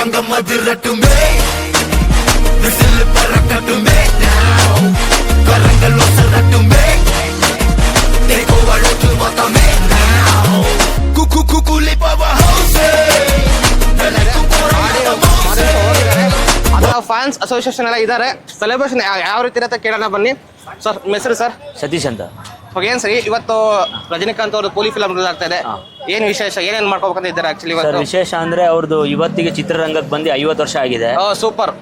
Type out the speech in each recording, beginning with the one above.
தங்கம் அதிரட்டுமே whistle பறக்கட்டுமே now கரங்கள் ஒசரட்டுமே தேகோ வழக்கு மொத்தமே now குக்கு குக்குலி பவர் ஹவுஸ் ಫ್ಯಾನ್ಸ್ ಅಸೋಸಿಯೇಷನ್ ಎಲ್ಲ ಇದ್ದಾರೆ. ಸೆಲೆಬ್ರೇಷನ್ ಯಾವ ರೀತಿ ಇರುತ್ತೆ ಕೇಳೋಣ ಬನ್ನಿ. ಸರ್ ನಿಮ್ಮ ಹೆಸರು ಸರ್? ಸತೀಶ್ ಅಂತ. ಏನ್ ಸರಿ ಇವತ್ತು ರಜನಿಕಾಂತ್ ಅವ್ರದ್ದು ಕೂಲಿ ಫಿಲಂ ರಿಲೀಸ್ ಆಗ್ತಾ ಇದೆ, ಏನ್ ವಿಶೇಷ, ಏನೇನ್ ಮಾಡ್ಕೋಬೇಕಂತ ಇದ್ದಾರೆ ಆಕ್ಚುಲಿ ಸರ್? ವಿಶೇಷ ಅಂದ್ರೆ ಅವ್ರದ್ದು ಇವತ್ತಿಗೆ ಚಿತ್ರರಂಗಕ್ಕೆ ಬಂದು 50 ವರ್ಷ ಆಗಿದೆ. ಸೂಪರ್.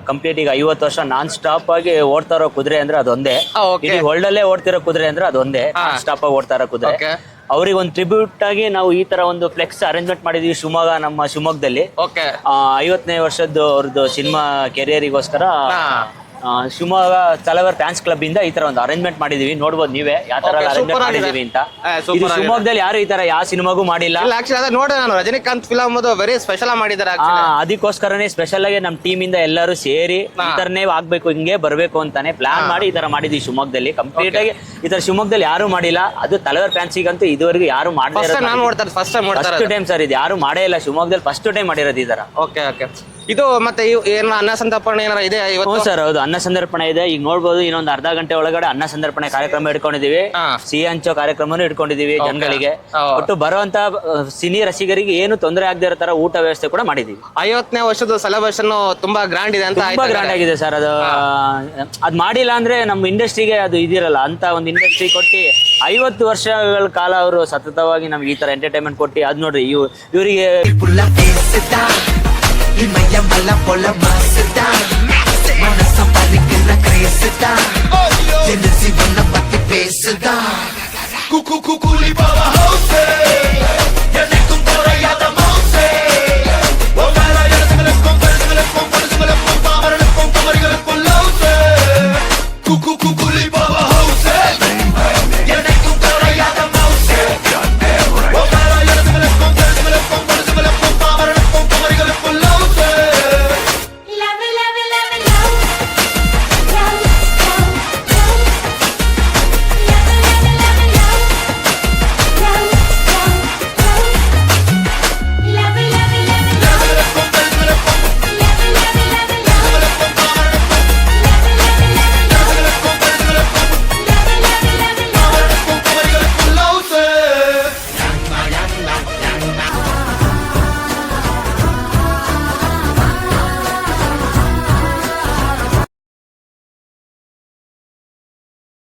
ಕಂಪ್ಲೀಟ್ ಈಗ 50 ವರ್ಷ ನಾನ್ ಸ್ಟಾಪ್ ಆಗಿ ಓಡ್ತಾ ಇರೋ ಕುದುರೆ ಅಂದ್ರೆ ಅದೊಂದೇ. Okay. ವರ್ಲ್ಡ್ ಅಲ್ಲೇ ಓಡ್ತಿರೋ ಕುದುರೆ ಅಂದ್ರೆ ಅದೊಂದೇ, ಸ್ಟಾಪ್ ಆಗಿ ಓಡ್ತಾ ಇರೋ ಕುದುರೆ. Okay. ಅವ್ರಿಗೆ ಒಂದು ಟ್ರಿಬ್ಯೂಟ್ ಆಗಿ ನಾವು ಈ ತರ ಒಂದು ಫ್ಲೆಕ್ಸ್ ಅರೇಂಜ್ಮೆಂಟ್ ಮಾಡಿದೀವಿ ನಮ್ಮ ಶಿವಮೊಗ್ಗದಲ್ಲಿ. ಓಕೆ. 50ನೇ ವರ್ಷದ್ದು ಅವ್ರದ್ದು ಸಿನಿಮಾ ಕೆರಿಯರಿಗೋಸ್ಕರ ಶಿವಮೊಗ್ಗ ತಲವರ್ ಫ್ಯಾನ್ಸ್ ಕ್ಲಬ್ ಇಂದ ಈ ತರ ಒಂದು ಅರೇಂಜ್ಮೆಂಟ್ ಮಾಡಿದೀವಿ. ನೋಡ್ಬೋದು ನೀವೇ ಯಾವ ತರ ಅರೇಂಜ್ಮೆಂಟ್ ಮಾಡಿದೀವಿ ಅಂತ. ಇದು ಶಿವಮೊಗ್ಗದಲ್ಲಿ ಯಾರು ಈ ತರ ಯಾವ ಸಿನಿಮಾಗೂ ಮಾಡಿಲ್ಲ. ನೋಡಿ ನಾನು ರಜನಿಕಾಂತ್ ಫಿಲಂ ವೆರಿ ಸ್ಪೆಷಲ್ ಮಾಡಿದ್ದಾರೆ. ಅದಕ್ಕೋಸ್ಕರನೇ ಸ್ಪೆಷಲ್ ಆಗಿ ನಮ್ಮ ಟೀಮ್ ಇಂದ ಎಲ್ಲರೂ ಸೇರಿ ಈ ತರನೇ ಆಗ್ಬೇಕು, ಹಿಂಗೆ ಬರ್ಬೇಕು ಅಂತಾನೆ ಪ್ಲಾನ್ ಮಾಡಿ ಈ ತರ ಮಾಡಿದ್ವಿ ಶಿವಮೊಗ್ಗದಲ್ಲಿ. ಕಂಪ್ಲೀಟ್ ಆಗಿ ಈ ತರ ಶಿವಮೊಗ್ಗದಲ್ಲಿ ಯಾರು ಮಾಡಿಲ್ಲ. ಅದು ತಲವರ್ ಫ್ಯಾನ್ಸಿಗಂತೂ ಇದುವರೆಗೂ ಯಾರು ಮಾಡಿಲ್ಲ. ಫಸ್ಟ್ ಟೈಮ್ ಸರ್ ಇದು, ಯಾರು ಮಾಡೇ ಇಲ್ಲ ಶಿವಮೊಗ್ಗದಲ್ಲಿ, ಫಸ್ಟ್ ಟೈಮ್ ಮಾಡಿರೋದು ಈ ತರ. Okay okay. ಇದು ಮತ್ತೆ ಏನ ಅನ್ನ ಸಂತರ್ಪಣೆ ಏನಾರ ಇದೆ ಇವತ್ತು? ಸರ್ ಹೌದು, ಅನ್ನ ಸಂದರ್ಪಣೆ ಇದೆ. ಈಗ ನೋಡ್ಬೋದು ಇನ್ನೊಂದು ಅರ್ಧ ಗಂಟೆ ಒಳಗಡೆ ಅನ್ನ ಸಂದರ್ಪಣೆ ಕಾರ್ಯಕ್ರಮ ಇಟ್ಕೊಂಡಿದೀವಿ. ಸಿಹಿ ಹಂಚೋ ಕಾರ್ಯಕ್ರಮನೂ ಇಟ್ಕೊಂಡಿದೀವಿ ಜನಗಳಿಗೆ. ಒಟ್ಟು ಬರುವಂತ ಸಿನಿ ರಸಿಗರಿಗೆ ಏನು ತೊಂದರೆ ಆಗದೆ ಇರೋ ತರ ಊಟ ವ್ಯವಸ್ಥೆ ಕೂಡ ಮಾಡಿದೀವಿ. 50ನೇ ವರ್ಷದ ಸೆಲೆಬ್ರೇಷನ್ ತುಂಬಾ ಗ್ರ್ಯಾಂಡ್ ಇದೆ ಅಂತ. ತುಂಬಾ ಗ್ರ್ಯಾಂಡ್ ಆಗಿದೆ ಸರ್. ಅದ್ ಮಾಡಿಲ್ಲ ಅಂದ್ರೆ ನಮ್ಮ ಇಂಡಸ್ಟ್ರಿಗೆ ಅದು ಇದಿರಲ್ಲ ಅಂತ ಒಂದು ಇಂಡಸ್ಟ್ರಿ ಕೊಟ್ಟು 50 ವರ್ಷಗಳ ಕಾಲ ಅವರು ಸತತವಾಗಿ ನಮ್ಗೆ ಈ ತರ ಎಂಟರ್ಟೈನ್ಮೆಂಟ್ ಕೊಟ್ಟು ಅದ್ ನೋಡ್ರಿ ಇವರಿಗೆ இமயமல போல மாசுதான் மனச பறிக்கிற கிரேசுதான் ஜெனசி வண்ண பத்தி பேசுதான் குக்கு குக்குலி